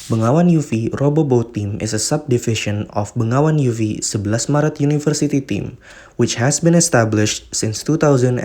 Bengawan UV Roboboat Team is a subdivision of Bengawan UV 11 Maret University Team, which has been established since 2016.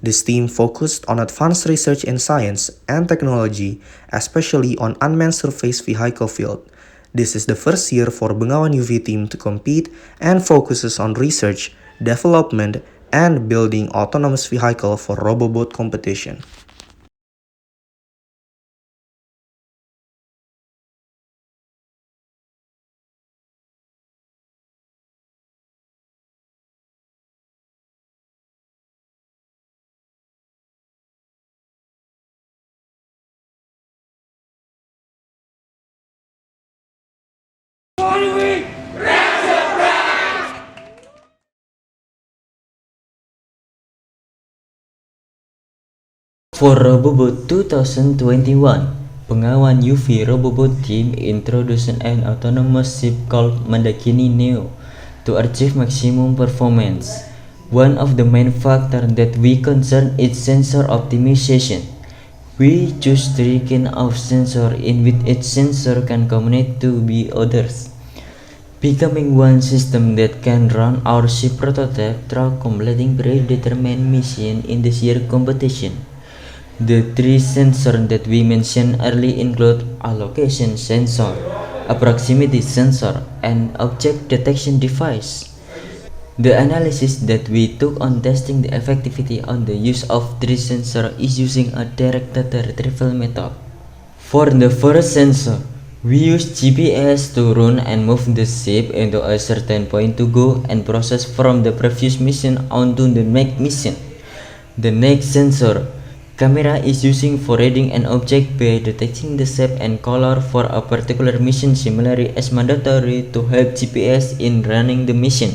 This team focused on advanced research in science and technology, especially on unmanned surface vehicle field. This is the first year for Bengawan UV team to compete and focuses on research, development, and building autonomous vehicle for Roboboat competition. For Roboboat 2021, Bengawan UV Roboboat team introduced an autonomous ship called Mandakini Neo to achieve maximum performance. One of the main factors that we concern is sensor optimization. We choose 3 kinds of sensor in which each sensor can communicate to the others, becoming one system that can run our ship prototype through completing predetermined mission in this year competition. The 3 sensors that we mentioned earlier include a location sensor, a proximity sensor, and object detection device. The analysis that we took on testing the effectivity on the use of 3 sensors is using a direct data retrieval method. For the first sensor, we use GPS to run and move the ship into a certain point to go and process from the previous mission onto the next mission. The next sensor, camera, is using for reading an object by detecting the shape and color for a particular mission similarly as mandatory to help GPS in running the mission.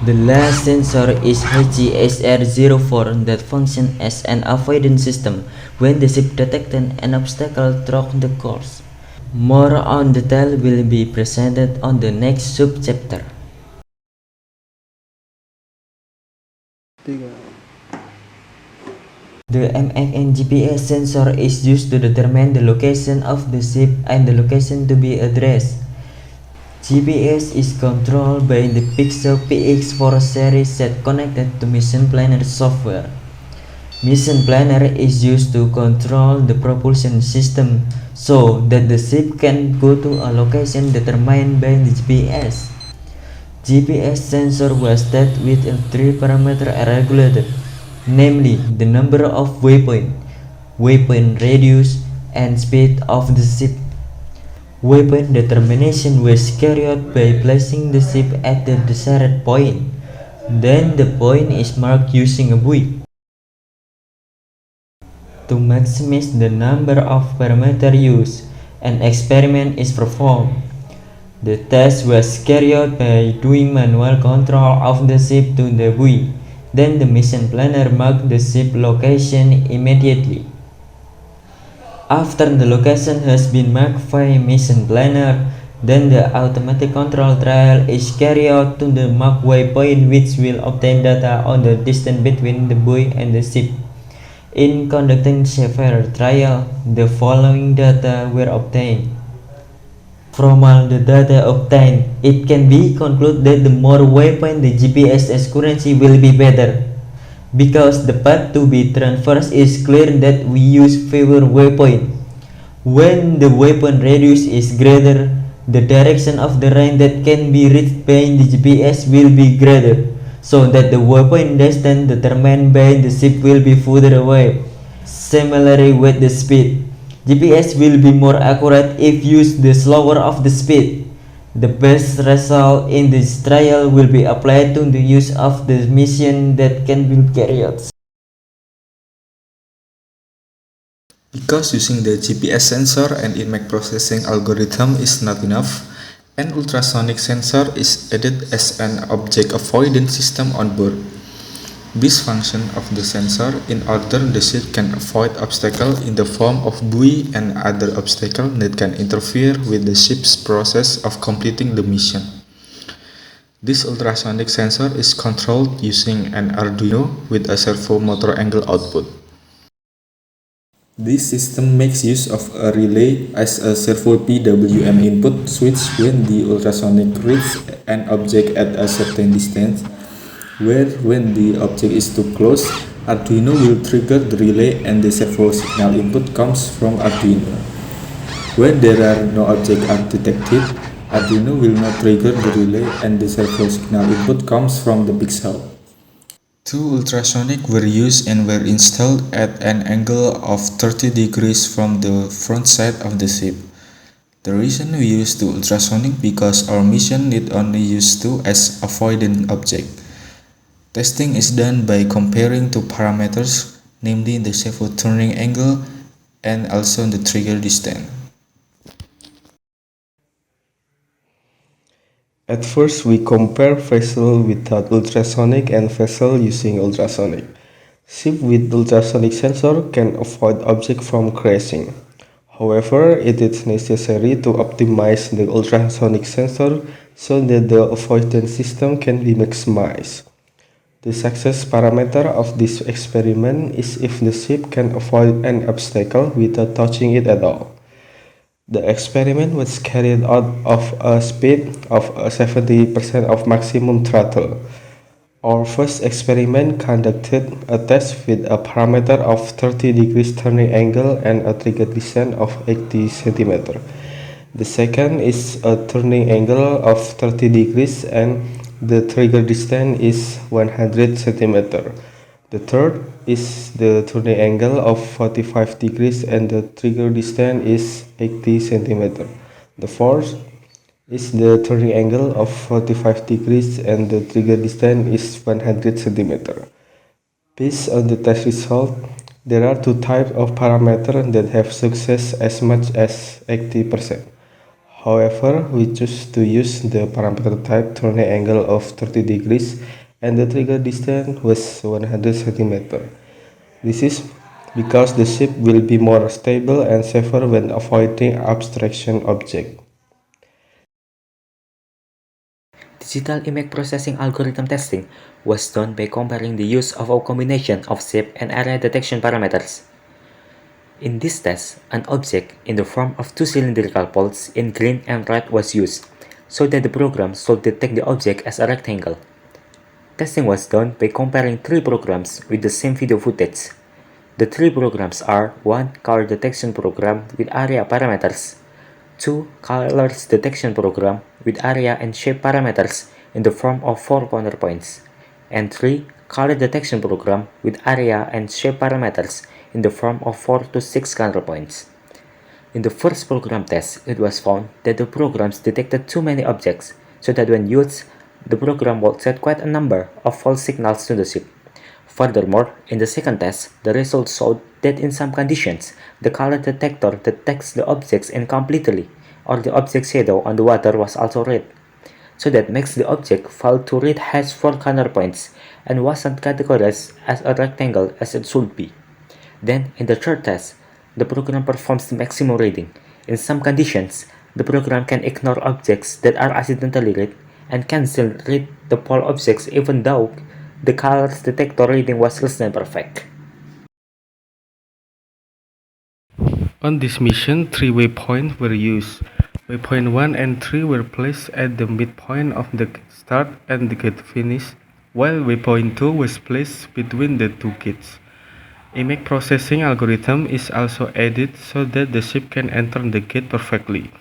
The last sensor is HGSR-04 that functions as an avoidance system when the ship detects an obstacle through the course. More on detail will be presented on the next subchapter. The MXN GPS sensor is used to determine the location of the ship and the location to be addressed. GPS is controlled by the Pixel PX4 series set connected to Mission Planner software. Mission Planner is used to control the propulsion system so that the ship can go to a location determined by the GPS. GPS sensor was tested with a 3-parameter regulator, namely the number of waypoint, waypoint radius, and speed of the ship. Waypoint determination was carried out by placing the ship at the desired point. Then the point is marked using a buoy. To maximize the number of parameters used, an experiment is performed. The test was carried out by doing manual control of the ship to the buoy. Then the mission planner marked the ship location immediately. After the location has been marked by mission planner, then the automatic control trial is carried out to the marked waypoint, which will obtain data on the distance between the buoy and the ship. In conducting several trials, the following data were obtained. From all the data obtained, it can be concluded that the more waypoint the GPS accuracy will be better. Because the path to be traversed is clear that we use fewer waypoint. When the waypoint radius is greater, the direction of the range that can be reached by the GPS will be greater, so that the waypoint distance determined by the ship will be further away. Similarly with the speed, GPS will be more accurate if used the slower of the speed. The best result in this trial will be applied to the use of the mission that can be carried out. Because using the GPS sensor and image processing algorithm is not enough, an ultrasonic sensor is added as an object avoidance system on board. This function of the sensor in order the ship can avoid obstacles in the form of buoy and other obstacles that can interfere with the ship's process of completing the mission. This ultrasonic sensor is controlled using an Arduino with a servo motor angle output. This system makes use of a relay as a servo PWM input switch when the ultrasonic reaches an object at a certain distance, where when the object is too close, Arduino will trigger the relay and the servo signal input comes from Arduino. When there are no objects are detected, Arduino will not trigger the relay and the servo signal input comes from the pixel. Two ultrasonic were used and were installed at an angle of 30 degrees from the front side of the ship. The reason we use two ultrasonic because our mission need only use two as avoidant object. Testing is done by comparing two parameters, namely the servo turning angle and also the trigger distance. At first, we compare vessel without ultrasonic and vessel using ultrasonic. Ship with ultrasonic sensor can avoid object from crashing. However, it is necessary to optimize the ultrasonic sensor so that the avoidance system can be maximized. The success parameter of this experiment is if the ship can avoid an obstacle without touching it at all. The experiment was carried out of a speed of 70% of maximum throttle. Our first experiment conducted a test with a parameter of 30 degrees turning angle and a trigger distance of 80 cm. The second is a turning angle of 30 degrees and the trigger distance is 100 cm. The third is the turning angle of 45 degrees and the trigger distance is 80 cm. The fourth is the turning angle of 45 degrees and the trigger distance is 100 cm. Based on the test result, there are two types of parameters that have success as much as 80%. However, we choose to use the parameter type turning angle of 30 degrees and the trigger distance was 100 cm. This is because the ship will be more stable and safer when avoiding abstraction objects. Digital image processing algorithm testing was done by comparing the use of a combination of shape and area detection parameters. In this test, an object in the form of two cylindrical poles in green and red was used, so that the program should detect the object as a rectangle. Testing was done by comparing three programs with the same video footage. The three programs are 1. Color detection program with area parameters, 2. Colors detection program with area and shape parameters in the form of 4 counterpoints, and 3. Color detection program with area and shape parameters in the form of 4 to 6 counterpoints. In the first program test, it was found that the programs detected too many objects, so that when used, the program would set quite a number of false signals to the ship. Furthermore, in the second test, the results showed that in some conditions, the color detector detects the objects incompletely, or the object shadow on the water was also red. So that makes the object fail to read has 4 counterpoints and wasn't categorized as a rectangle as it should be. Then, in the third test, the program performs the maximum reading. In some conditions, the program can ignore objects that are accidentally read and can still read the pole objects even though the colors detector reading was less than perfect. On this mission, three waypoints were used. Waypoint 1 and 3 were placed at the midpoint of the start and the gate finish, while waypoint 2 was placed between the two gates. Image processing algorithm is also added so that the ship can enter the gate perfectly.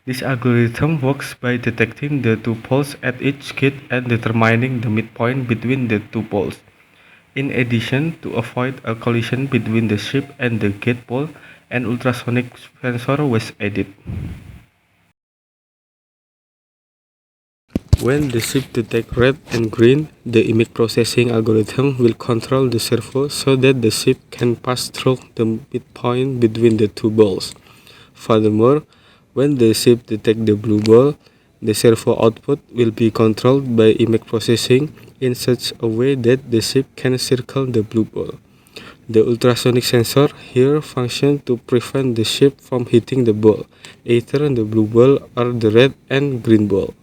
This algorithm works by detecting the two poles at each gate and determining the midpoint between the two poles. In addition, to avoid a collision between the ship and the gate pole, an ultrasonic sensor was added. When the ship detects red and green, the image processing algorithm will control the servo so that the ship can pass through the midpoint between the two balls. Furthermore, when the ship detects the blue ball, the servo output will be controlled by image processing in such a way that the ship can circle the blue ball. The ultrasonic sensor here functions to prevent the ship from hitting the ball, either the blue ball or the red and green ball.